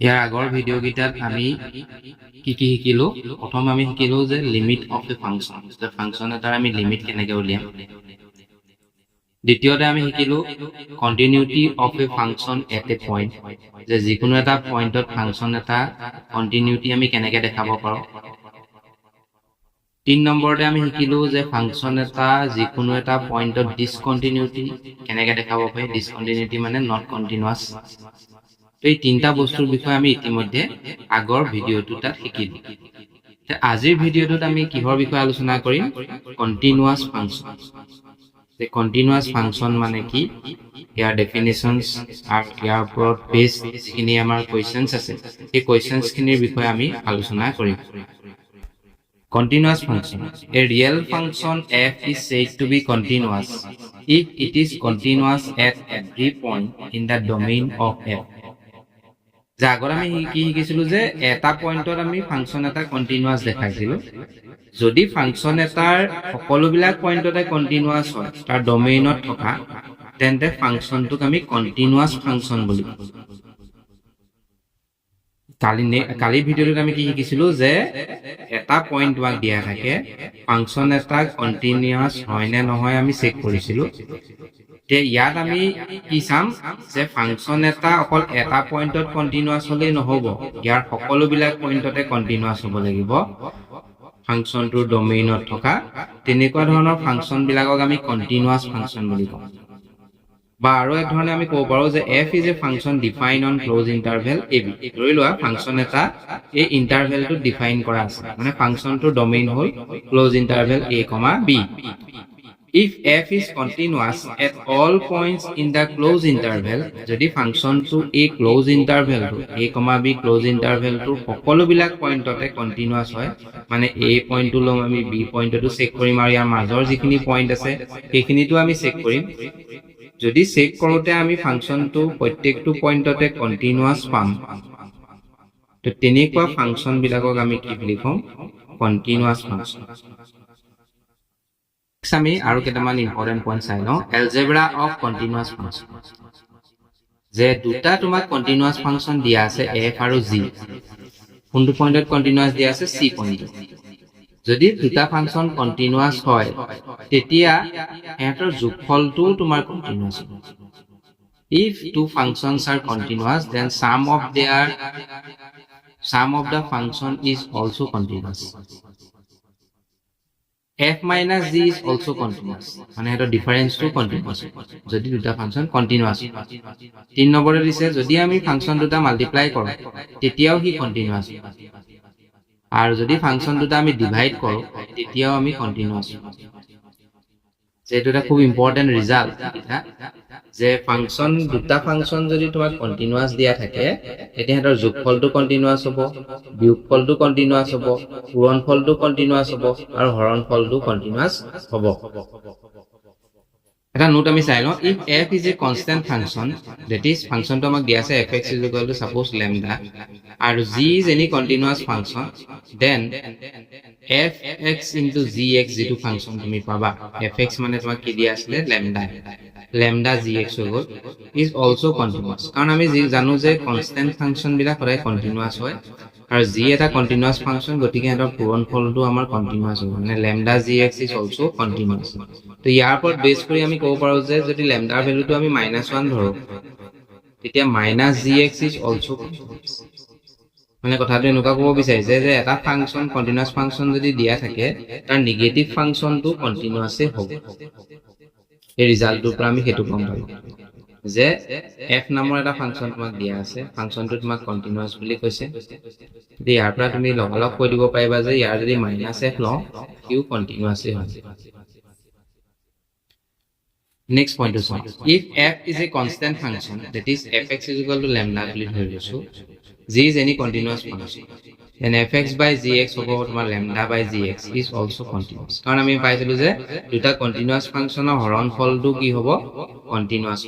ইয়াৰ আগৰ ভিডিঅ' গিটাত আমি কি শিকিলো প্ৰথম আমি শিকিলো যে লিমিট অফ এ ফাংচন যে ফাংচন এটাৰ আমি লিমিট কেনেকৈ উলিয়াম দ্বিতীয়তে আমি শিকিলো continuity of A function at A point যে যিকোনো এটা পইণ্টত ফাংচন এটা কন্টিনিউটি আমি কেনেকৈ দেখাব পাৰো 3 নম্বৰতে আমি শিকিলো যে ফাংচন এটা যিকোনো এটা পইণ্টত ডিসকন্টিনিউটি কেনেকৈ দেখাব পাৰি ডিসকন্টিনিউটি মানে নট কন্টিনিউয়াস এই তিনটা বস্তুৰ বিষয়ে আমি ইতিমধ্যে আগৰ ভিডিঅ'টোত শিকিলো আজিৰ ভিডিঅ'টোত আমি কিহৰ বিষয়ে আলোচনা কৰিম continuous function The continuous function মানে কি ইয়াৰ ডেফিনিশনস আৰু ইয়াৰ ওপৰত বেস যিখিনি আমাৰ কোৱেশ্চনস আছে এই কোৱেশ্চনস খিনিৰ বিষয়ে আমি আলোচনা কৰিম Continuous function a real function f is said to be continuous if it is continuous at every point in the domain of f আগৰ আমি কি শিকিছিলো যে এটা পইণ্টত আমি ফাংচন এটা কন্টিনিউয়াস দেখাইছিলো যদি ফাংচন এটাৰ সকলোবিলাক পইণ্টতে কন্টিনিউয়াস হয় তাৰ ডমেইনত থকা তেন্তে ফাংচনটোক আমি কন্টিনিউয়াস ফাংচন বুলি কওঁ কালি ভিডিঅ'টোত আমি কি শিকিছিলো যে এটা পইণ্ট আমাক দিয়া থাকে ফাংচন এটা কন্টিনিউয়াস হয় নে নহয় আমি চেক কৰিছিলো তে ইয়াত আমি কি চাম যে ফাংচন এটা অকল এটা পইণ্টত কন্টিনিউয়াস হলেই নহব ইয়াৰ সকলোবিলাক পইণ্টতে কন্টিনিউয়াস হ'ব লাগিব ফাংচনটোৰ ডমেইনত থকা তেনেকুৱা ধৰণৰ ফাংচন বিলাকক আমি কন্টিনিউয়াস ফাংচন বুলি কওঁ বা আৰু এক ধৰণে আমি ক'ব পাৰো যে f is a function defined on closed interval ab ধৰি লোৱা ফাংচন এটা এই ইন্টাৰভেলটো ডিফাইন কৰা আছে মানে ফাংচনটোৰ ডমেইন হ'ল closed interval a, b if f is continuous at all points in the closed interval যদি ফাংচনটো এই closed interval to a, b closed interval to সকলোবিলাক পইণ্টতে কন্টিনিউয়াস হয় মানে a পইণ্টটো লম আমি b পইণ্টটো চেক কৰিম আৰু ইয়াৰ মাজৰ যিখিনি পইণ্ট আছে সেইখিনিটো আমি চেক কৰিম যদি চেক কৰোতে আমি ফাংচনটো প্ৰত্যেকটো পইণ্টতে কন্টিনিউয়াস পাম তো তেনেকুৱা ফাংচন বিলাকক আমি কি বুলি কম কন্টিনিউয়াস ফাংচন আমি আৰু কেইটামান ইম্পৰ্টেন্ট পইণ্ট চাই লওঁ এলজেব্ৰা অফ কন্টিনিউয়াস ফাংচন যে দুটা তোমাক কন্টিনিউয়াস ফাংচন দিয়া আছে f আৰু g কোনটো পইণ্টত কন্টিনিউয়াস দিয়া আছে c পইণ্টত যদি দুটা ফাংচন কন্টিনিউয়াস হয় তেতিয়া এটাৰ যোগফলটো তোমাৰ কন্টিনিউয়াস হ'ব if two functions are continuous then sum of the function is also continuous f minus g is also continuous মানে এটা ডিফারেন্স টু কন্টিনিউয়াস যদি দুটা ফাংশন কন্টিনিউয়াস 3 নম্বরে দিছে যদি আমি ফাংশন দুটা মাল্টিপ্লাই কৰো তেতিয়াও হি কন্টিনিউয়াস আৰ যদি ফাংশন দুটা আমি ডিভাইড কৰো তেতিয়াও আমি কন্টিনিউয়াস যেটা খুব ইম্পর্টেন্ট রিজাল্ট এটা যে ফাংশন দুটা ফাংশন যদি তোমাক কন্টিনিউয়াস দিয়া থাকে তেতিয়া হেতৰ যোগফলটো কন্টিনিউয়াস হ'ব বিয়োগফলটো কন্টিনিউয়াস হ'ব পূৰণফলটো কন্টিনিউয়াস হ'ব আৰু হৰণফলটো কন্টিনিউয়াস হ'ব এটা নোট আমি চাই লওঁ if f is a constant function that is ফাংশনটো আমাক দিয়া আছে fx is equal to suppose lambda আৰু g is any continuous function then fx into gx যেটো ফাংশন তুমি পাবা fx মানে তোমাক কি দিয়া আছে lambda gx is also continuous কাৰণ আমি জানো যে কনস্ট্যান্ট ফাংশন বিলাক সদায় কন্টিনিউয়াস হয় আৰু g এটা কন্টিনিউয়াস ফাংশন গতিকে এটাৰ পূৰণফলটো আমাৰ কন্টিনিউয়াস হ'ব মানে lambda gx is also continuous তো ইয়াৰ ওপৰত বেস কৰি আমি ক'ব পাৰো যে যদি lambda ভ্যালুটো আমি -1 ধৰো তেতিয়া -gx is also continuous মানে কথাটো এনেকুৱা ক'ব বিচাৰিছে যে এটা ফাংশন কন্টিনিউয়াস ফাংশন যদি দিয়া থাকে তাৰ নেগেটিভ ফাংশনটো কন্টিনিউয়াসে হ'ব এই ৰিজাল্টটোৰ পৰা আমি হেতু গম পালো যে f নামৰ এটা ফাংশন তোমাক দিয়া আছে ফাংশনটো তোমাক কন্টিনিউয়াস বুলি কৈছে ইয়াৰ পৰা তুমি লগালগ কৈ দিব পাৰিবা যে ইয়াৰ যদি -f লওঁ কিউ কন্টিনিউয়াসে হয় Next point is if f is a constant function that is fx is equal to lambda বুলি ধৰি লৈছো g is any continuous function then fx by gx over তোমাৰ lambda by gx is also continuous কাৰণ আমি পাইছিলো যে দুটা continuous ফাংশনৰ হৰণফলটো কি হ'ব continuous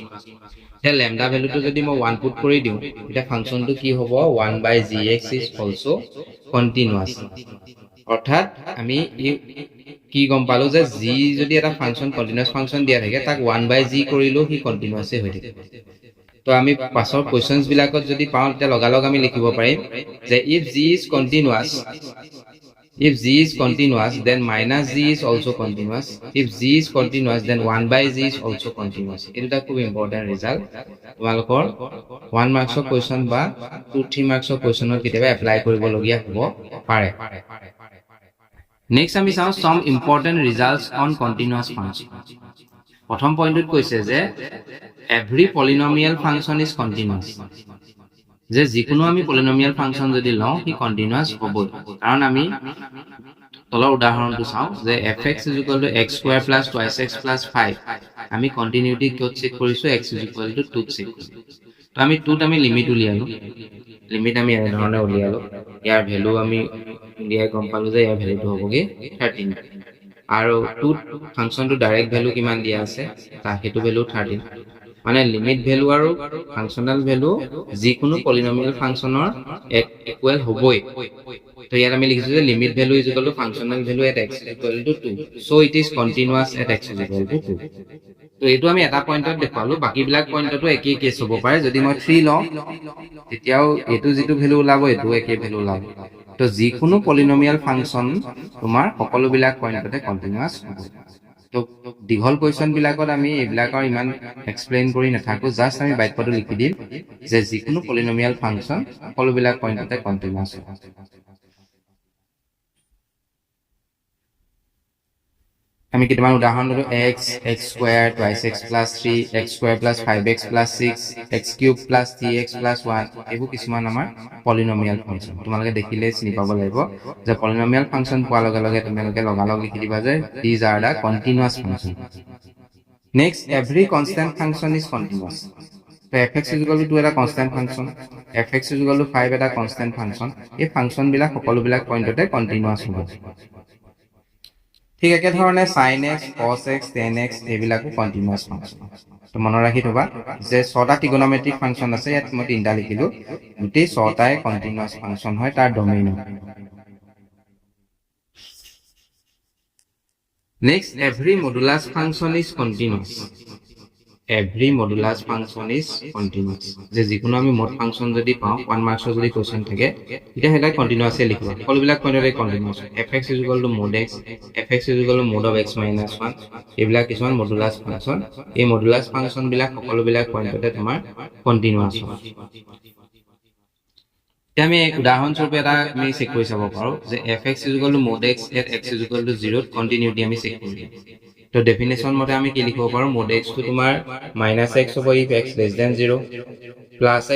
তে lambda ভ্যালুটো যদি মই 1 পুট কৰি দিও এটা ফাংশনটো কি হ'ব 1 by gx is also continuous অৰ্থাৎ আমি কি গম পালো যে g যদি এটা ফাংশন কন্টিনিউয়াস ফাংশন দিয়া থাকে তাক 1 by g কৰিলো হি কন্টিনিউয়াসে হৈ থাকে তো আমি পাছৰ কোৱেশ্চনছ বিলাকত যদি পাওঁ তেতিয়া লগালগ আমি লিখিব পাৰিম যে if g is continuous, if g is continuous then minus g is also continuous, if g is continuous then 1 by g is also continuous. এটা খুব ইম্পৰ্টেন্ট ৰিজাল্ট তোমালোকৰ 1 মাৰ্কছৰ কোৱেশ্চন বা 2-3 মাৰ্কছৰ কোৱেশ্চনত কেতিয়াবা এপ্লাই কৰিবলগীয়া হ'ব পাৰে। নেক্সট আমি চাওঁ some important results on continuous function. প্ৰথম পইণ্টত কৈছে যে every polynomial function is continuous, যে যিকোনো আমি পলিনমিয়াল ফাংচন যদি লওঁ সি কন্টিনিউয়াস হ'ব। কাৰণ আমি তলৰ উদাহৰণটো চাওঁ যে fx = x² + 2x + 5 আমি কন্টিনিউটি কিয় চেক কৰিছো x = 2 চেক কৰিছো। তো আমি 2 আমি লিমিট উলিয়ালো, লিমিট আমি এনে ধৰণে উলিয়ালো, ইয়াৰ ভ্যালু আমি উলিয়াই গম পালো যে ইয়াৰ ভ্যালুটো হ'বগে 13 আৰু 2 ফাংচনটো ডাইৰেক্ট ভ্যালু কিমান দিয়া আছে তাৰ হেতু ভ্যালু 13, মানে লিমিট ভ্যালু আৰু ফাংশনাল ভ্যালু যিকোনো পলিনমিয়াল ফাংশনৰ ইকুৱেল হ'বই। তো ইয়াত আমি লিখিছো যে limit value = functional value at x = 2, so it is continuous at x = 2। তো এইটো আমি এটা পইণ্টত দেখালো, বাকি বিলাক পইণ্টতো একেই কেছ হ'ব পাৰে। যদি মই 3 লওঁ তেতিয়াও এটো যেটো ভ্যালু ওলাব এটো একেই ভ্যালু ওলাব। তো যিকোনো পলিনমিয়াল ফাংচন তোমাৰ সকলো বিলাক পইণ্টতে কন্টিনিউয়াস হ'ব। তো দীঘল কোৱেশ্চন বিলাকত আমি এইবিলাকৰ ইমান এক্সপ্লেইন কৰি নাথাকো, জাস্ট আমি বাক্যটো লিখি দিম যে যিকোনো পলিনমিয়াল ফাংচন সকলো বিলাক পইণ্টতে কন্টিনিউয়াস হ'ব। আমি কেইটামান উদাহৰণ ললো x, x², 2x + 3, x² + 5x + 6, x³ + 3x + 1 এইবোৰ কিছুমান আমাৰ পলিনমিয়াল ফাংচন। তোমালোকে দেখিলে চিনি পাব লাগিব যে পলিনমিয়াল ফাংচন পোৱাৰ লগে লগে তোমালোকে লগালগ লিখি দিবা যে these are the continuous function. Next, every constant function is continuous. তো fx = 2 এটা কনস্ট্যান্ট ফাংচন, fx = 5 এটা কনস্ট্যান্ট ফাংচন। এই ফাংচন বিলাক সকলো বিলাক পইণ্টতে কন্টিনিউয়াস হ'ব। ঠিক একে ধৰণে sin x, cos x, tan x এইবিলাকো কন্টিনিউয়াস ফাংচন। তো মনত ৰাখি থবা যে 6টা ট্ৰিগনোমেট্ৰিক ফাংচন আছে, ইয়াত মই 3টা লিখিলো, গোটেই 6টাই কন্টিনিউয়াস ফাংচন হয় তাৰ domain. Next, every modulus function is continuous. Every modulus function is continuous, যে যিকোনো আমি মড ফাংচন যদি পাওঁ 1 মাৰ্কছৰ যদি কোৱেশ্চন থাকে এটা হেডা কন্টিনিউয়াসলি লিখিব। সকলো বিলাক পইণ্টতে continuous. fx = mod x, fx = mod of x - 1 এইবিলাক কিছুমান মডুলাস ফাংচন। এই মডুলাস ফাংচন বিলাক সকলো বিলাক পইণ্টতে তোমাৰ কন্টিনিউয়াস হয়। আমি উদাহৰণ স্বৰূপে এটা আমি চেক কৰি চাব পাৰো যে fx = mod x at x = 0 continuity আমি চেক কৰিম। তো ডেফিনেশন মতে আমি কি লিখিব পাৰো, mod x টো তোমাৰ -x হ'ব if x <0,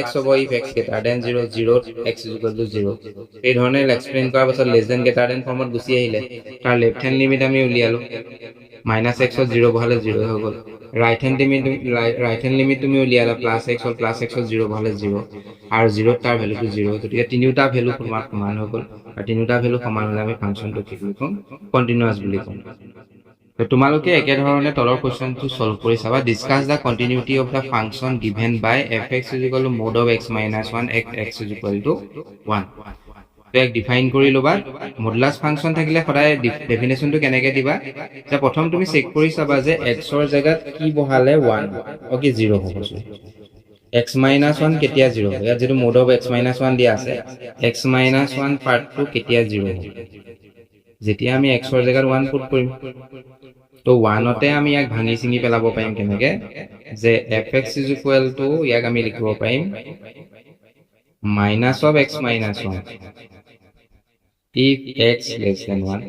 +x হ'ব if x <0, 0 x = 0। এই ধৰণে এক্সপ্লেইন কৰাৰ পাছত <> ফৰ্মত গুচি আহিলে তাৰ লেফট হ্যান্ড লিমিট আমি উলিয়ালো, -x ত 0 বহালে 0 হৈ গ'ল। রাইট হ্যান্ড লিমিট তুমি উলিয়ালা, +x ত 0 বহালে 0 আৰু 0 তাৰ ভ্যালুটো 0, গতিকে তিনিটা ভ্যালু সমান হৈ গ'ল আৰু তিনিটা ভ্যালু সমান হ'লে আমি ফাংচনটো কি বুলি ক'ম, কন্টিনিউয়াস বুলি ক'ম। তো তোমালোকে একে ধৰণে তলৰ কোৱেশ্চনটো সলভ কৰি চাবা। Discuss the continuity of the function given by fx = mod of x - 1 at x = 1। তো এক ডিফাইন কৰি লবা। মডুলাস ফাংচন থাকিলে সদায় ডেফিনেশনটো কেনেকে দিবা, যে প্ৰথম তুমি চেক কৰি চাবা যে x ৰ জায়গাত কি বহালে 1 অকি 0 হ'ব। x - 1 কেতিয়া 0 হ'ব, ইয়াত যেটো mod of x - 1 দিয়া আছে, x - 1 পাৰ্টটো কেতিয়া 0 হ'ব, যেতিয়া আমি x ৰ জায়গাত 1 পুট কৰিম। তো 1তে আমি ইয়াক ভাঙি চিঙি পেলাব পাৰিম কেনেকে, যে fx = ইয়াক আমি লিখিব পাৰিম minus of x - 1 if x < 1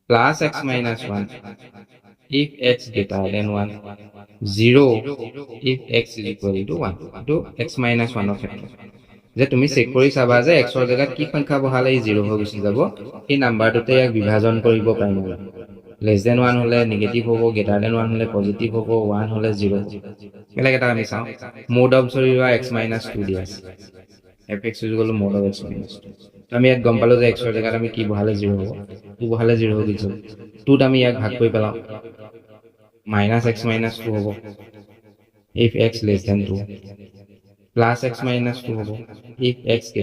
plus x - 1 if x < 1, 0 if x = 1। তো x - 1 ৰ ক্ষেত্ৰত যে তুমি চেক কৰি চাবা যে x ৰ জায়গাত কি সংখ্যা বহালে 0 হৈ গুচি যাব, এই নাম্বাৰটোতে ইয়াক বিভাজন কৰিব পাৰিম। <1 হলে নেগেটিভ হ'ব, <1 হলে পজিটিভ হ'ব, 1 হলে 0 হ'ব। বেলেগ এটা আমি চাওঁ, mod of x - 2 দিয়া আছে, fx = mod of x - 2। তো আমি ইয়াত গম পালো যে x ৰ জায়গাত আমি কি বহালে 0 হ'ব, 2 বহালে 0 হৈ গৈছে। 2ত আমি ইয়াক ভাগ কৰি পেলাও, -x - 2 হ'ব if x < 2, plus x - 2 হ'ব if x <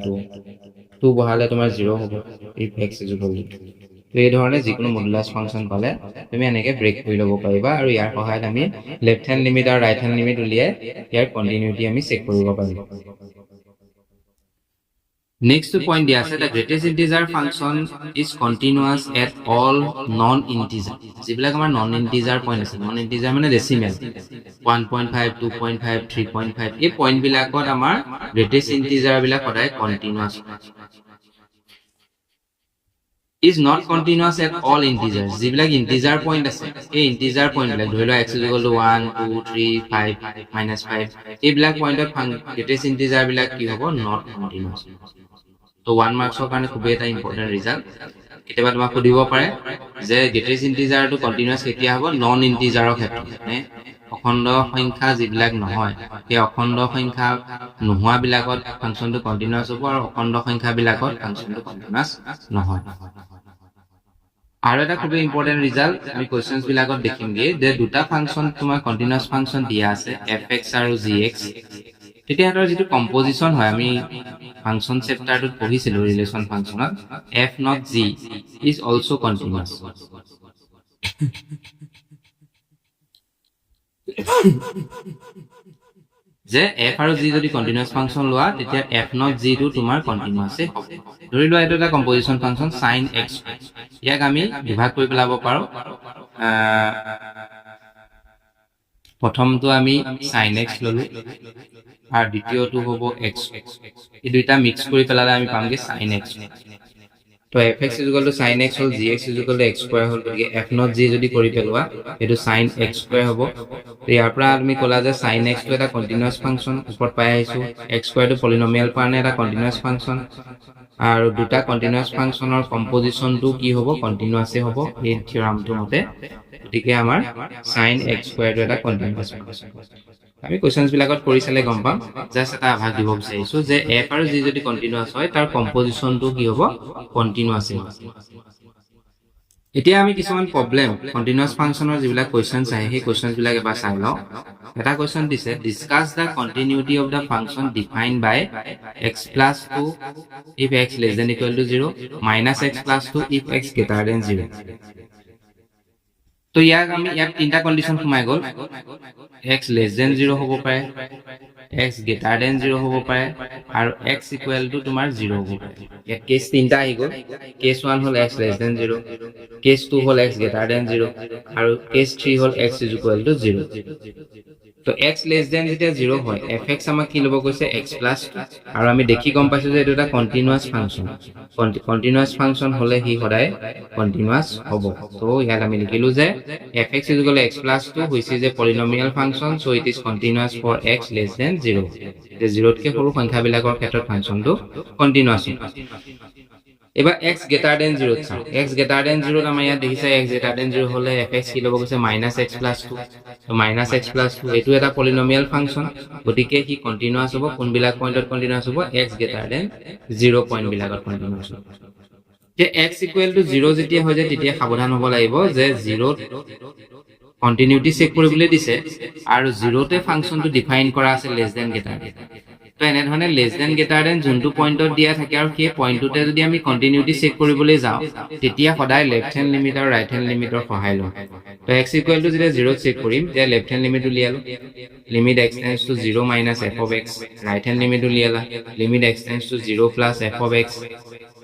2, 2 বহালে তোমাৰ 0 হ'ব if x = 2। তো এই ধৰণে যিকোনো মডুলাছ ফাংচন পালে তুমি এনেকৈ ব্ৰেক কৰি ল'ব পাৰিবা আৰু ইয়াৰ সহায়ত আমি লেফ্ট হেণ্ড লিমিট আৰু ৰাইট হেণ্ড লিমিট উলিয়াই ইয়াৰ কণ্টিনিউটি আমি চেক কৰিব পাৰিম Next point দিয়া আছে the greatest integer function is continuous at all non-integer যিবিলাক আমাৰ non integer point আছে non integer মানে decimal 1.5 2.5 3.5 এই point বিলাকত আমাৰ greatest integer বিলাক সদায় continuous is not continuous at all integers যিবিলাক integer point আছে এই integer point বিলাক ধৰি লোৱা x = 1 2 3 5 -5 এইবিলাক পইণ্টত greatest integer বিলাক কি হ'ব not continuous তো 1 মাৰ্কছৰ কাৰণে খুব এটা ইম্পৰ্টেন্ট ৰিজাল্ট কেতিয়াবা তোমাক সুধিব পাৰে যে greatest integer টো কন্টিনিউয়াস কেতিয়া হ'ব নন ইন্টিজাৰৰ ক্ষেত্ৰত মানে অখণ্ড সংখ্যা যিবিলাক নহয় এই অখণ্ড সংখ্যা নোহোৱা বিলাকত ফাংচনটো কন্টিনিউয়াস হ'ব আৰু অখণ্ড সংখ্যা বিলাকত ফাংচনটো কন্টিনিউয়াস নহয় আৰু এটা খুব ইম্পৰ্টেন্ট ৰিজাল্ট আমি কোৱেশ্চনছ বিলাকত দেখিমগে যে দুটা ফাংচন তোমাৰ কন্টিনিউয়াস ফাংচন দিয়া আছে fx আৰু gx তেতিয়া এটা যেটো কম্পোজিশন হয় আমি ফাংচন চেপ্টাৰটোত পঢ়িছিলো ৰিলেশন ফাংচনত f not g is also continuous যে f আৰু g যদি কন্টিনিউয়াস ফাংচন লোৱা তেতিয়া f not g টো তোমাৰ কন্টিনিউয়াস হ'ব ধৰি লোৱা এটা কম্পোজিশন ফাংচন sin x ইয়াক আমি বিভাগ কৰি পেলাব পাৰো প্ৰথমটো আমি sin x ললো আৰ দ্বিতীয়টো হ'ব x এই দুইটা মিক্স কৰি পেলালে আমি পামগে sin x তো fx = sin x হল gx = x² হল গতিকে f not g যদি কৰি পেলোৱা এটো sin x² হ'ব তো ইয়াৰ পৰা আমি কলা যে sin x টো এটা কন্টিনিউয়াস ফাংচন ওপৰত পাই আহিছো x² টো পলিনোমিয়াল কাৰণে এটা কন্টিনিউয়াস ফাংচন আৰু দুটা কন্টিনিউয়াস ফাংচনৰ কম্পোজিশনটো কি হ'ব কন্টিনিউয়াসে হ'ব এই থিওৰামটো মতে গতিকে আমাৰ sin x² টো এটা কন্টিনিউয়াস ফাংচন আমি কোৱেশ্চনছ বিলাকত কৰি চালে গম পাম জাস্ট এটা আভাস দিব বিচাৰিছো যে f আৰু g যদি কন্টিনিউয়াস হয় তাৰ কম্পোজিশনটো কি হ'ব কন্টিনিউয়াস হ'ব এতিয়া আমি কিছুমান প্ৰবলেম কন্টিনিউয়াস ফাংচনৰ যিবিলাক কোৱেশ্চনছ আহে সেই কোৱেশ্চনছ বিলাক এবাৰ চাই লওঁ এটা কোৱেশ্চন দিছে discuss the continuity of the function defined by x + 2 if x <= 0 - x + 2 if x <= 0 তো ইয়াক আমি ইয়াত তিনটা কন্ডিশন সোমাই গল x <= 0 হ'ব পাৰে x <= 0 হ'ব পাৰে আৰু x = তোমাৰ 0 হ'ব পাৰে ইয়াত কেস তিনটা আহি গল কেস 1 হল x <= 0 কেস 2 হল x <= 0 আৰু কেস 3 হল x = 0 তো x যেতিয়া 0 হয় fx আমাক কি লব কৈছে x + আৰু আমি দেখি গম পাইছো যে এটা এটা কন্টিনিউয়াস ফাংচন কন্টিনিউয়াস ফাংচন হলে হি সদায় কন্টিনিউয়াস হ'ব তো ইয়াত আমি লিখিলো যে fx = x + 2 which is a polynomial function so it is continuous for x <= 0 যে 0 তকে সৰু সংখ্যা বিলাকৰ ক্ষেত্ৰত ফাংচনটো কন্টিনিউয়াস এবাৰ x <= 0 চাও x <= 0 আমাৰ ইয়াত দেখিছে x <= 0 হলে fx কি লব কৈছে -x + 2 তো -x + 2 এটো এটা পলিনোমিয়াল ফাংচন গতিকে কি কন্টিনিউয়াস হ'ব কোন বিলাক পইণ্টত কন্টিনিউয়াস হ'ব x <= 0 পইণ্ট বিলাকত কন্টিনিউয়াস হ'ব যে x = 0 যেতিয়া হৈ যায় তেতিয়া সাৱধান হ'ব লাগিব যে 0 কন্টিনিউটি চেক কৰিবলৈ দিছে আৰু 0 তে ফাংচনটো ডিফাইন কৰা আছে <= তো এনে ধৰণে <= যোনটো পইণ্টত দিয়া থাকে আৰু সেই পইণ্টটোতে যদি আমি কন্টিনিউটি চেক কৰিবলৈ যাওঁ তেতিয়া সদায় লেফট হেণ্ড লিমিট আৰু ৰাইট হেণ্ড লিমিটৰ সহায় লওঁ তো x = যেতিয়া 0 চেক কৰিম তেতিয়া লেফট হেণ্ড লিমিট উলিয়ালো limit x → 0 - f of x right hand limit উলিয়ালা limit x → 0 + f of x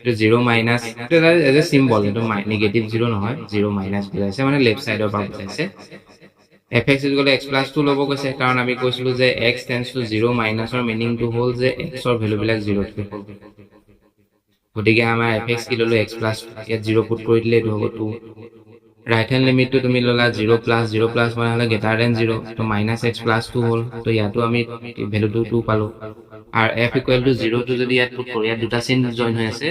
তো 0 মাইনাস এটা এজ এ সিম্বল এটো নেগেটিভ 0 নহয় 0 মাইনাস বুজাইছে মানে লেফট সাইডৰ পৰা বুজাইছে fx = x + 2 লব কৈছে কাৰণ আমি কৈছিলো যে x → 0 মাইনাসৰ মিনিং টো হল যে x ৰ ভ্যালু বিলাক 0 তকৈ সৰু গতিকে আমাৰ fx কি ললো x + ইয়াত 0 পুট কৰি দিলে এটো হ'ব 2 রাইট হ্যান্ড লিমিট তো তুমি ললা 0 + 0 + মানে হলে <= 0 তো -x + 2 হল তো ইয়াতো আমি ভ্যালু 2 পালো আর f = 0 তো যদি ইয়াত পুট কৰো ইয়াত দুটা চিন জয়েন হৈ আছে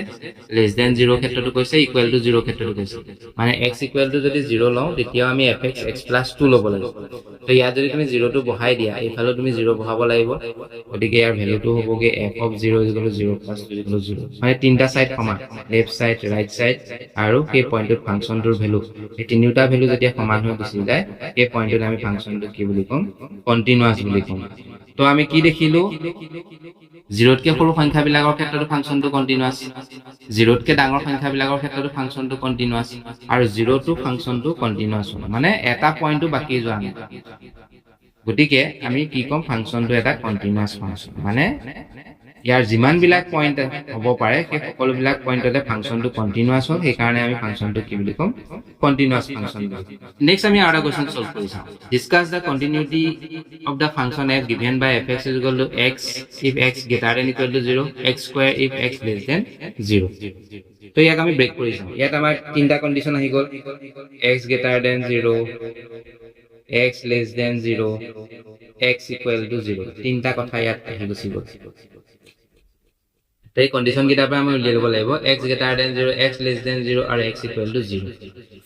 <= 0 ক্ষেত্ৰটো কৈছে = 0 ক্ষেত্ৰটো কৈছে মানে x = যদি 0 লওঁ তেতিয়া আমি fx x + 2 লব লাগিব তো ইয়াত যদি তুমি 0 টো বহাই দিয়া এইফালে তুমি 0 বহাব লাগিব গতিকে ইয়াৰ ভ্যালুটো হ'বগে f of 0 = 0 + 2 = 0 মানে তিনটা সাইড সমান লেফট সাইড ৰাইট সাইড আৰু সেই পইণ্টত ফাংচনটোৰ ভ্যালু এই তিনিটা ভ্যালু যেতিয়া সমান হৈ গুচি যায় এই পইণ্টত আমি ফাংচনটো কি বুলি কম কন্টিনিউয়াস বুলি কম তো আমি কি দেখিলো জিৰ'তকে সৰু সংখ্যাবিলাকৰ ক্ষেত্ৰতো ফাংচনটো কণ্টিনিউয়াছ জিৰ'তকে ডাঙৰ সংখ্যাবিলাকৰ ক্ষেত্ৰতো ফাংচনটো কণ্টিনিউয়াছ আৰু জিৰ'টো ফাংচনটো কণ্টিনিউয়াছ মানে এটা পইণ্টটো বাকি যোৱা নাই গতিকে আমি কি কম ফাংচনটো এটা কণ্টিনিউয়াছ ফাংচন মানে ইয়াৰ যিমান বিলাক পইণ্ট হ'ব পাৰে সেই সকলোবিলাক পইণ্টতে ফাংচনটো কণ্টিনিউয়াছ হ'ল সেইকাৰণে আমি ফাংচনটো কি বুলি ক'ম কণ্টিনিউয়াছ ফাংচন বুলি নেক্সট আমি আৰু এটা কোৱেশ্চন সলভ কৰি চাওঁ discuss the continuity of the function f given by fx is equal to x if x greater than equal to 0 x square if x less than 0 তো ইয়াক আমি brake কৰি চাওঁ ইয়াত আমাৰ তিনটা কন্ডিশন আহি গ'ল x greater than 0 x less than 0 x equal to 0 তিনটা কথা ইয়াত আহি গুচি গ'ল এই কন্ডিশন কিটা পৰা আমি উলিয়াই ল'ব লাগিব x greater than 0 x less than 0 আৰু x equal to 0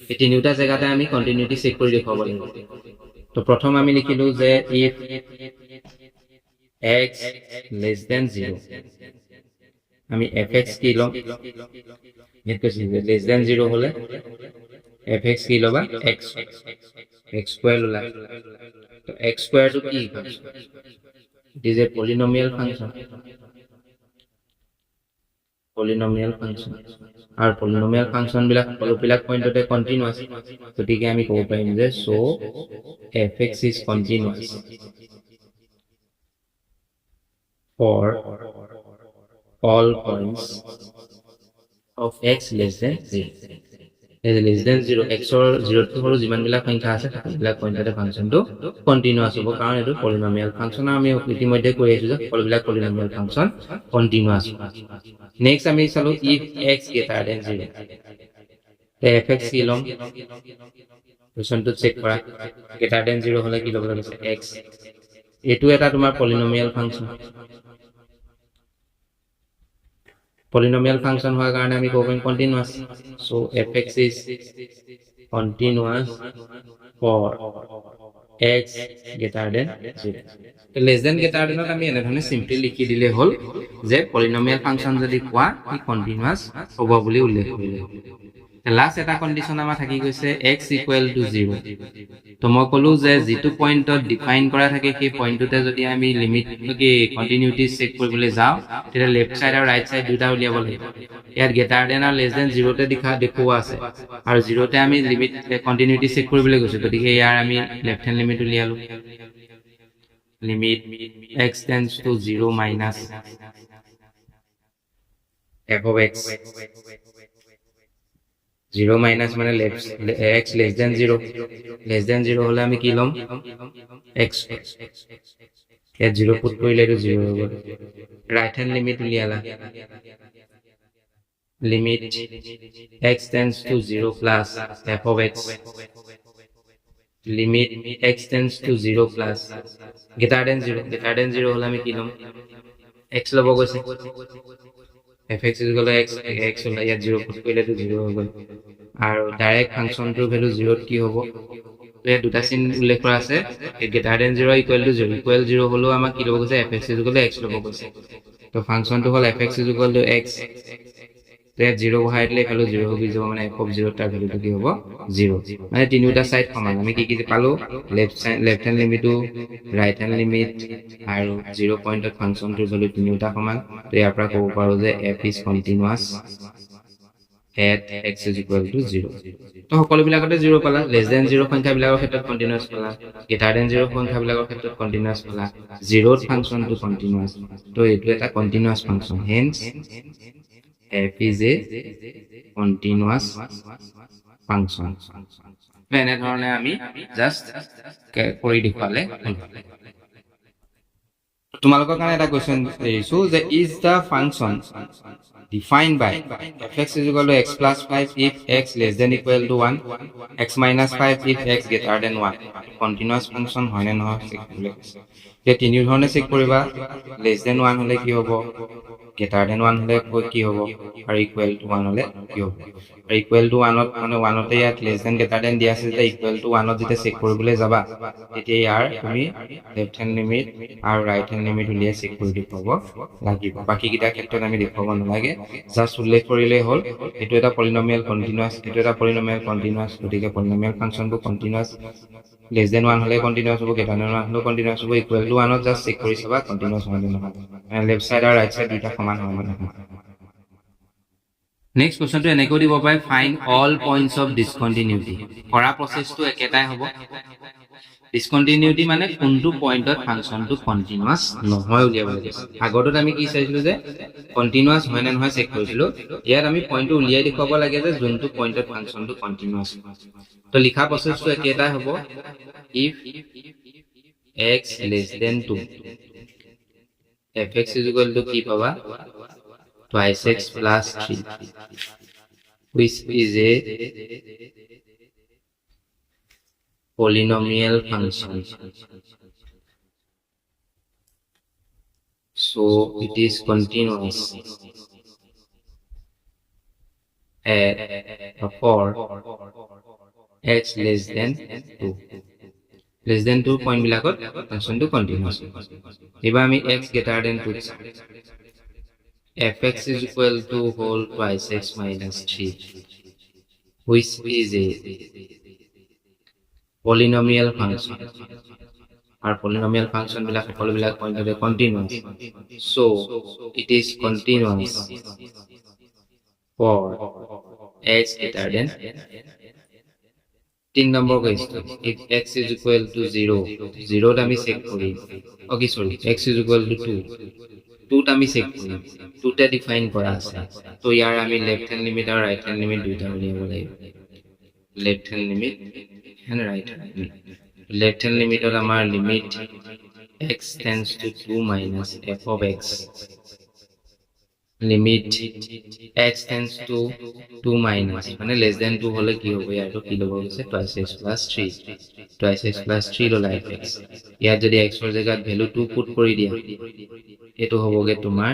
এই তিনিটা জায়গাতে আমি কন্টিনিউটি চেক কৰি দেখাব লাগিব তো প্ৰথম আমি লিখিলো যে if x less than 0 আমি fx কি লম ইয়াত কৈছে less than 0 হলে fx কি লবা x square ললা তো x square to কি it is a polynomial function are polynomial function বিলাক সকলোবিলাক পইণ্টতে কন্টিনিউয়াস গতিকে আমি ক'ব পাৰিম যে so fx is continuous for all points of x less than 0 less than 0 x or 0 to সৰু যিমান বিলাক সংখ্যা আছে সকলোবিলাক পইণ্টতে ফাংচনটো কন্টিনিউয়াস হ'ব কাৰণ এটো পলিনোমিয়াল ফাংচন আমি ইতিমধ্যে কৈ আছো যে সকলোবিলাক পলিনোমিয়াল ফাংচন কন্টিনিউয়াস নেক্সট আমি চালো if x greater than 0 fx কি লম কোৱেশ্চনটো চেক কৰা greater than 0 হলে কি ল'ব লাগে x এটো এটা তোমাৰ পলিনোমিয়াল ফাংচন polynomial function হোৱাৰ কাৰণে আমি ক'ব পাৰিম continuous so fx is continuous for x greater than 0 less than greater than আমি এনে ধৰণে সিম্পলি লিখি দিলে হ'ল যে polynomial function যদি কোৱা ই continuous হ'ব বুলি উল্লেখ কৰিলে লাষ্ট এটা কন্ডিশন আমাৰ থাকি গৈছে x equal to 0 তো মই কলো যে যেটো পইণ্টত ডিফাইন কৰা থাকে সেই পইণ্টতে যদি আমি লিমিট কি কন্টিনিউটি চেক কৰিবলৈ যাওঁ তেতে লেফট সাইড আৰু ৰাইট সাইড দুটা উলিয়াব লাগিব ইয়াত গ্ৰেটাৰ দেন আৰু লেছ দেন 0 তে দেখুৱা আছে আৰু 0 তে আমি লিমিট কন্টিনিউটি চেক কৰিবলৈ গৈছো গতিকে ইয়াৰ আমি লেফট হ্যান্ড লিমিট উলিয়ালো limit x tends to 0 minus f of x 0 minus মানে x less than 0 হলে আমি কি লম x ইয়াত 0 পুট কৰিলে এটো 0 হ'ব রাইট হ্যান্ড লিমিট উলিয়ালা limit x tends to 0 plus f of x limit x tends to 0 plus greater than 0 হলে আমি কি লম x লব গৈছে fx is equal to x হলে ইয়াত 0 পুট কৰিলে তো 0 হ'ব আৰু ডাইৰেক্ট ফাংচনটোৰ ভ্যালু 0 কি হ'ব তো এই দুটা চিন উল্লেখ কৰা আছে greater than 0 equal to 0 equal 0 হলো আমাক কি ল'ব গৈছে fx is equal to x ল'ব গৈছে তো ফাংচনটো হ'ল fx is equal to x তো ইয়াত 0 বহাই দিলে ভ্যালু 0 হৈ যাব মানে f of 0 তাৰ ভ্যালুটো কি হ'ব 0 মানে তিনিটা সাইড সমান আমি কি পালো লেফট হ্যান্ড লিমিটটো রাইট হ্যান্ড লিমিট আৰু 0 পইণ্টত ফাংচনটোৰ ভ্যালু তিনিটা সমান তো ইয়াৰ পৰা ক'ব পাৰো যে f is continuous at x is equal to 0 তো সকলো বিলাকতে 0 পালা less than 0 সংখ্যা বিলাকৰ ক্ষেত্ৰত কন্টিনিউয়াস পালা greater than 0 সংখ্যা বিলাকৰ ক্ষেত্ৰত কন্টিনিউয়াস পালা 0 ফাংচনটো কন্টিনিউয়াস তো এটো এটা continuous function hence f is a continuous function এনে ধৰণে আমি জাস্ট কৰি দেখুৱালে তোমালোকৰ কাৰণে এটা কোৱেশ্চন দিছো যে is the function defined by fx is equal to x plus 5 if x less than equal to 1 x minus 5 if x greater than 1 continuous function হয় নে নহয় চেক কৰিলে যে তিনি ধৰণে চেক কৰিবা less than 1 হলে কি হ'ব greater than 1 হলে কি হ'ব আৰু equal to 1 হলে কি হ'ব আৰু equal to 1 মানে 1 তে ইয়াত less than greater than দিয়া আছে যে equal to 1 ত যেতিয়া চেক কৰিবলৈ যাবা তেতিয়া ইয়াৰ তুমি লেফট হ্যান্ড লিমিট আৰু ৰাইট হ্যান্ড লিমিট উলিয়াই চেক কৰি দিব লাগিব বাকি কিটা ক্ষেত্ৰত আমি দেখুৱাব নালাগে জাস্ট উল্লেখ কৰিলে হ'ল এটো এটা পলিনোমিয়াল কন্টিনিউয়াস এটো এটা পলিনোমিয়াল কন্টিনিউয়াস গতিকে পলিনোমিয়াল ফাংচনটো কন্টিনিউয়াস less than 1 হলে কন্টিনিউয়াস হ'ব greater than 1 হলে কন্টিনিউয়াস হ'ব equal to 1 জাস্ট চেক কৰি চাবা কন্টিনিউয়াস হয় নে নহয় মানে লেফট সাইড আৰু ৰাইট সাইড দুটা সমান হয় নে নহয় নেক্সট কোৱেশ্চনটো এনেকৈ দিব পাৰে find all points of discontinuity কৰা প্ৰসেসটো একেটাই হ'ব ডিসকন্টিনিউটি মানে কোনটো পইণ্টত ফাংচনটো কন্টিনিউয়াস নহয় উলিয়াব লাগে আগতত আমি কি চাইছিলো যে কন্টিনিউয়াস হয় নে নহয় চেক কৰিছিলো ইয়াত আমি পইণ্টটো উলিয়াই দেখুৱাব লাগে যে যোনটো পইণ্টত ফাংচনটো কন্টিনিউয়াস তো লিখা প্ৰসেসটো একেটাই হ'ব if x less than 2 fx is equal to কি পাবা twice x plus 3 which is a polynomial function so it is continuous at for x less than 2 less than 2 point bilakot function to continuous ebar ami x greater than 2 fx is equal to whole twice x minus 3 which is a polynomial function our polynomial function bilak সকলো bilak point ore continuous so it is continuous for x greater than 3 number question if x is equal to 0 0 ta ami check kori okay sorry x is equal to 2 2 ta ami check kori 2 ta define kora ase to yar ami left hand limit aru right hand limit duita uliyabo lagib left hand limit and right hand limit left hand limit or amar limit x tends to 2 minus f of x limit x tends to 2 minus মানে less than 2 হলে কি হবে আর তো কি লব গেছে twice x plus 3 twice x plus 3 ললা fx ইয়াত যদি x এর জায়গাত ভ্যালু 2 পুট কৰি দিয়া এটো হবগে তোমাৰ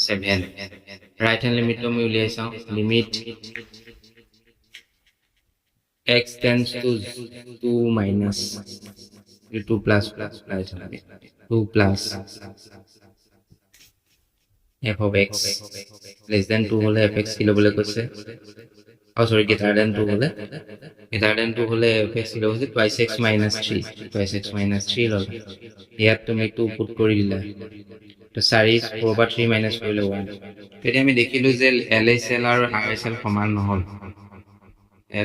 7 রাইট হ্যান্ড লিমিট তো মই উলিয়াই চাও limit x tends to 2 minus 2 plus right 2 plus f of x less than 2 hole fx kilo bole koise oh sorry greater than 2 hole fx kilo hoise twice x minus 3 twice x minus 3 lol here tumi 2 put kori dila to 4 is 4 by 3 minus 4 1 tedi ami dekhilu je lsl aru rsl saman nohol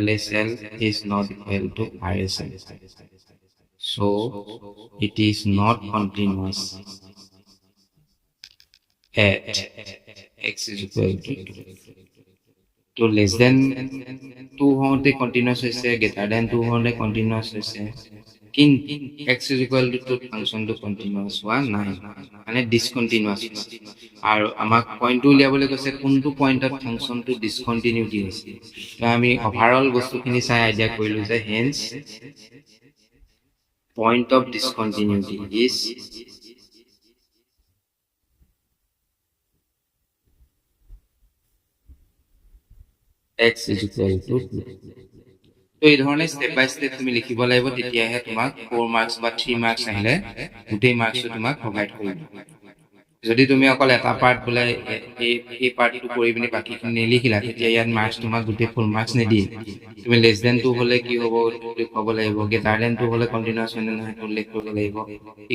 lsl is not equal to rsl so it is not continuous at x is equal to 2 to less than 2 hote continuous hoise greater than 2 hote continuous hoise kin x is equal to 2 function to continuous one nine ane discontinuous aru amak point to uliyabole koise kuntu point of function to discontinuity hoise to ami overall bostu khini sai idea korilu je hence point of discontinuity is x is equal to 2 তো এই ধৰণে step বাই step তুমি লিখিব লাগিব তেতিয়াহে তোমাক 4 marks বা 3 marks আহিলে গোটেই মাৰ্কস তোমাক প্ৰভাইড কৰিব যদি তুমি অকল এটা পাৰ্ট বলে এই পাৰ্টটো কৰি পিনি বাকিখিনি নিলিখিলা তেতিয়া ইয়াত মাৰ্কস তোমাক গোটেই ফুল মাৰ্কস নিদিয়ে তুমি লেস দেন 2 হলে কি হ'ব লিখব লাগিব গ্ৰেটাৰ দেন 2 হলে কন্টিনিউয়াস হয় নে নহয় তো লিখিব লাগিব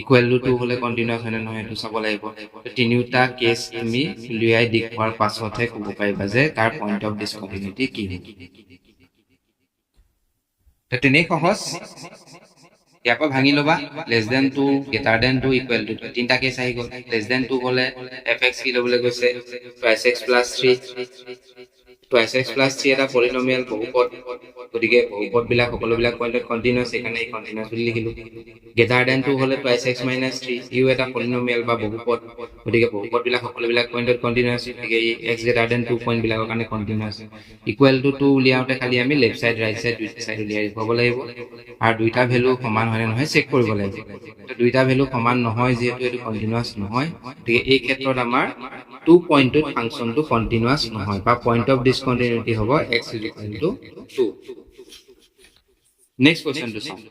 ইকুৱেল টু 2 হলে কন্টিনিউয়াস হয় নে নহয় তো চাব লাগিব তো তিনিটা কেছ তুমি উলিয়াই দেখুৱাৰ পাছতহে ক'ব পাৰিবা যে তাৰ পইণ্ট অফ ডিসকন্টিনিউটি কি হ'ব তো তেনে সহজ ইয়াৰ পৰা ভাঙি লবা less than 2 greater than 2 equal to তিনটা কেছ আহি গ'ল লেস দেন 2 হলে fx কি ল'বলৈ গৈছে twice x plus 3 twice x plus 3 এটা পলিনোমিয়াল বহুপদ গতিকে বহুপদ বিলাক সকলো বিলাক পইণ্টত কন্টিনিউয়াস এখানে এই কন্টিনিউয়াস বুলি লিখিলো গ্ৰেটাৰ দেন 2 হলে twice x minus 3 ইউ এটা পলিনোমিয়াল বা বহুপদ গতিকে বহুপদ বিলাক সকলো বিলাক পইণ্টত কন্টিনিউয়াস গতিকে এই x গ্ৰেটাৰ দেন 2 পইণ্ট বিলাকৰ কাৰণে কন্টিনিউয়াস ইকুৱেল টু 2 উলিয়াওতে খালি আমি লেফট সাইড ৰাইট সাইড দুইটা সাইড উলিয়াই লিখব লাগিব আৰু দুইটা ভ্যালু সমান হয় নে নহয় চেক কৰিব লাগিব তো দুইটা ভ্যালু সমান নহয় যেহেতু এটো কন্টিনিউয়াস নহয় গতিকে এই ক্ষেত্ৰত আমাৰ 2 পইণ্টত ফাংচনটো কন্টিনিউয়াস নহয় বা পইণ্ট অফ ডিসকন্টিনিউটি হ'ব x is equal to 2 next question to solve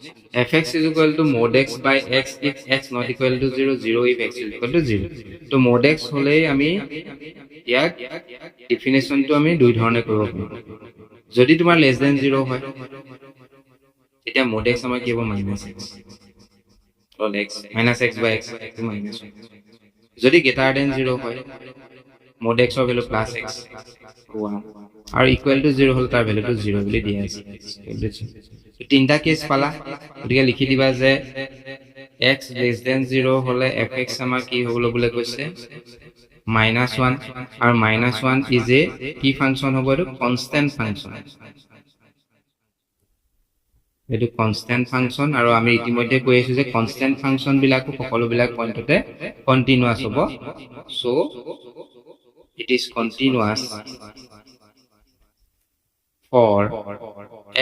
fx is equal to mod x by x if x not equal to 0 0 if x is equal to 0 to mod x হলে আমি ইয়াক definition তো আমি দুই ধৰণে কৰিব পাৰো যদি তোমাৰ less than 0 হয় তেতিয়া mod x আমাৰ কি হ'ব minus x log x minus x by x to minus 1 যদি greater than 0 হয় mod x ৰ ভ্যালু plus x 1 আৰু equal to 0 হল তাৰ ভ্যালুটো 0 বুলি দিয়া আছে তিনটা কেস পালা গতিকে লিখি দিবা যে x less than 0 হলে fx আমাৰ কি হবলে বলে কৈছে -1 আৰু -1 is a কি ফাংশন হ'ব এটো কনস্ট্যান্ট ফাংশন এটো কনস্ট্যান্ট ফাংশন আৰু আমি ইতিমধ্যে কৈ আছো যে কনস্ট্যান্ট ফাংশন বিলাকো সকলো বিলাক পইণ্টতে কন্টিনিউয়াস হ'ব so it is continuous for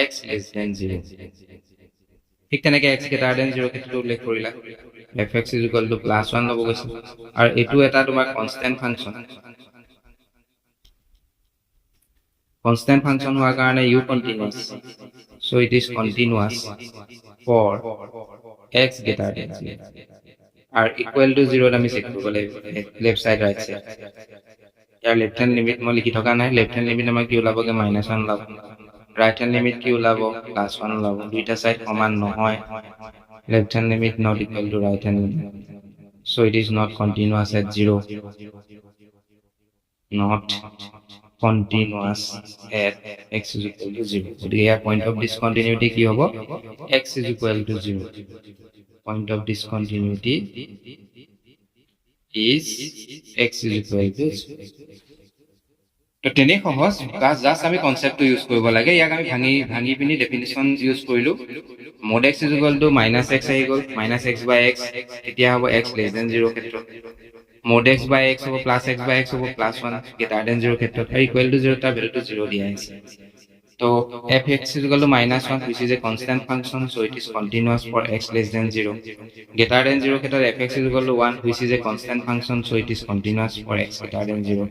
x less than 0 ঠিক তেনেকে x greater than 0 ক্ষেত্ৰটো উল্লেখ কৰিলা fx is equal to +1 হ'ব গৈছে আৰু এটো এটা তোমাৰ কনস্ট্যান্ট ফাংশন হোৱাৰ কাৰণে u continuous so it is continuous for x greater than 0 আৰু equal to 0 আমি চেক কৰিব লাগিব left side right side ইয়াৰ left hand limit মই লিখি থকা নাই left hand limit আমাৰ কি ওলাবগে -1 ওলাব right hand limit কি ওলাব +1 ওলাব দুইটা সাইড সমান নহয় left hand limit not equal to right hand limit so it is not continuous at 0 not continuous at x is equal to 0 গতিকে ইয়াৰ point of discontinuity কি হ'ব x is equal to 0 point of discontinuity is x is equal to 0 তো তেনে সহজ just আমি কনসেপ্টটো use কৰিব লাগে ইয়াক আমি ভাঙি পিনি ডেফিনিশন ইউজ কৰিলো mod x is equal to -x আহি গল -x by x এতিয়া হ'ব x less than 0 ক্ষেত্ৰত mod x by x হ'ব +x by x হ'ব +1 greater than 0 ক্ষেত্ৰত আৰু equal to 0 তাৰ ভ্যালুটো 0 দিয়া আছে তো fx is equal to -1 which is a constant function so it is continuous for x less than 0 greater than 0 ক্ষেত্ৰত fx is equal to 1 which is a constant function so it is continuous for x greater than 0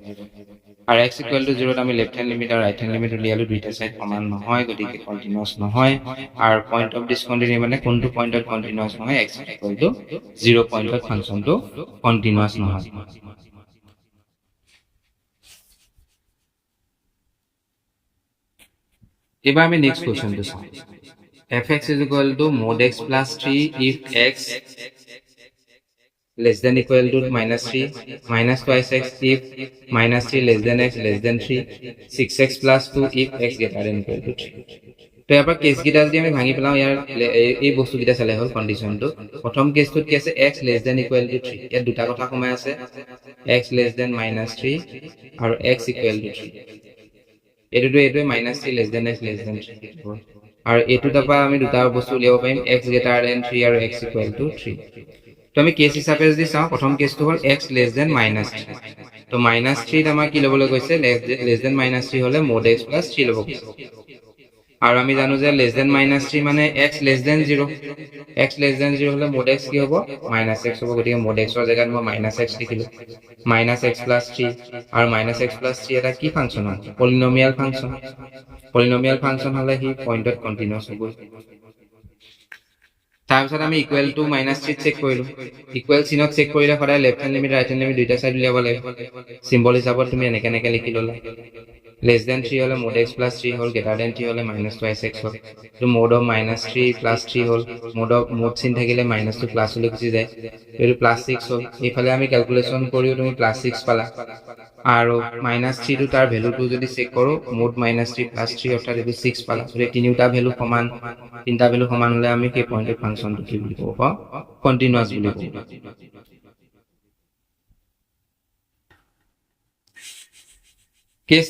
are x equal to 0 আমি left hand limit আর right hand limit উলিয়ালো দুইটা side সমান নহয় গতিকে continuous নহয় আর point of discontinuity মানে কোনটো পয়েন্টত continuous নহয় x equal to 0 পয়েন্টত ফাংশনটো continuous নহয় এবাৰ আমি নেক্সট কোৱেশ্চনটো চাওঁ fx is equal to mod x plus 3 if x less than equal to -3 minus twice x if -3 less than x less than 3 6x plus 2 if x greater than equal to 3 তো ইয়াৰ পৰা case গিটা যদি আমি ভাঙি পেলাও ইয়াৰ এই বস্তু গিটা চালে হল কন্ডিশনটো প্ৰথম কেসটোত কি আছে x less than equal to 3 ইয়াত দুটা কথা কমাই আছে x less than -3 আৰু x equal to 3 এটোটো -3 less than x less than 3 আৰু এটো তাৰপা আমি দুটা বস্তু উলিয়াব পাৰিম x greater than 3 আৰু x equal to 3 তো আমি কেস হিচাপে যদি চাও প্ৰথম কেসটো হল x less than -3 তো -3 আমাৰ কি লবলৈ কৈছে less than -3 হলে mod x plus 3 লব কৈছে আৰু আমি জানো যে less than -3 মানে x less than 0 x less than 0 হলে mod x কি হ'ব -x হ'ব গতিকে mod x ৰ জায়গাত মই -x লিখিলো -x plus 3 আৰু -x plus 3 এটা কি ফাংশন হয় পলিনোমিয়াল ফাংশন হলে হি পয়েন্টত কন্টিনিউয়াস হ'ব তাৰপিছত আমি ইকুৱেল টু -3 চেক কৰিলো ইকুৱেল চিনত চেক কৰিলে সদায় left hand limit right hand limit দুইটা সাইড উলিয়াব লাগিব সিম্বল হিচাপত তুমি এনেকে লিখি ললা less than 3 হলে mod x plus 3 হল greater than 3 হলে minus twice x হল তো mod of -3 plus 3 hall mod চিন থাকিলে minus to plus হলে গুচি যায় এটো plus 6 হল এইফালে আমি ক্যালকুলেশন কৰিও তুমি plus 6 পালা আৰু -3 টো তাৰ ভ্যালুটো যদি চেক কৰো mod -3 plus 3 অৰ্থাৎ এটো 6 পালা সো তিনিটা ভ্যালু সমান তিনটা ভ্যালু সমান হলে আমি কি পয়েন্টেড ফাংশনটো কি বুলি কব কন্টিনিউয়াস বুলি কব কেস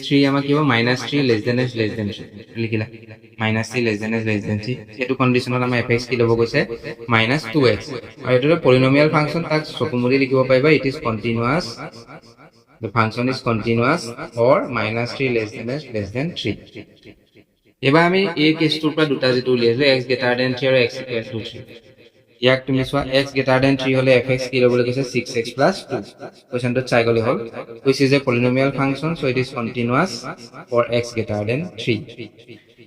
3 আমাৰ কি হ'ব -3 less than x less than 3 লিখিলা -3 less than x less than 3 এটো কন্ডিশনত আমাৰ fx কি লব গৈছে -2x আৰু এটো পলিনোমিয়াল ফাংশন তাক চকুমুদি লিখিব পাৰিবা it is continuous the function is continuous for -3 less than x less than 3 এবাৰ আমি এই কেসটোৰ পৰা দুটা যেটো উলিয়াইছো x greater than 3 আৰু x equal to 3 ইয়াক তুমি চোৱা x greater than 3 হলে fx কি লবলৈ কৈছে 6x plus 2 কোৱেশ্চনটো চাই গলে হল which is a polynomial function so it is continuous for x greater than 3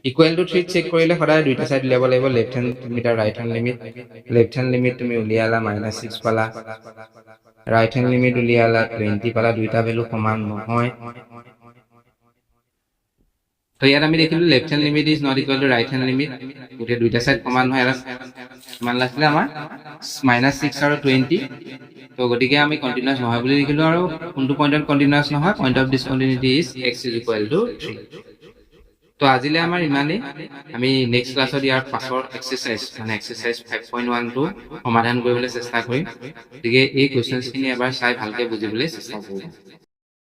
equal to 3 check কৰিলে সদায় দুইটা সাইড উলিয়াব লাগিব লেফট হ্যান্ড লিমিট আৰু ৰাইট হ্যান্ড লিমিট তুমি উলিয়ালা -6 পালা রাইট হ্যান্ড লিমিট উলিয়ালা 20 পালা দুইটা ভ্যালু সমান নহয় তো ইয়াত আমি দেখিলো left hand limit is not equal to right hand limit গতিকে দুইটা সাইড সমান নহয় এটা কিমান লাগিছিলে আমাৰ -6 আৰু 20 তো গতিকে আমি কন্টিনিউয়াস নহয় বুলি লিখিলো আৰু কোনটো পইণ্টত কন্টিনিউয়াস নহয় point of discontinuity is x is equal to 3 তো আজিলে আমাৰ ইমানেই আমি নেক্সট ক্লাছত ইয়াৰ পাছৰ এক্সাৰসাইজ মানে এক্সাৰসাইজ 5.12 সমাধান কৰিবলৈ চেষ্টা কৰিম গতিকে এই কোৱেশ্চনখিনি এবাৰ চাই ভালকৈ বুজিবলৈ চেষ্টা কৰিম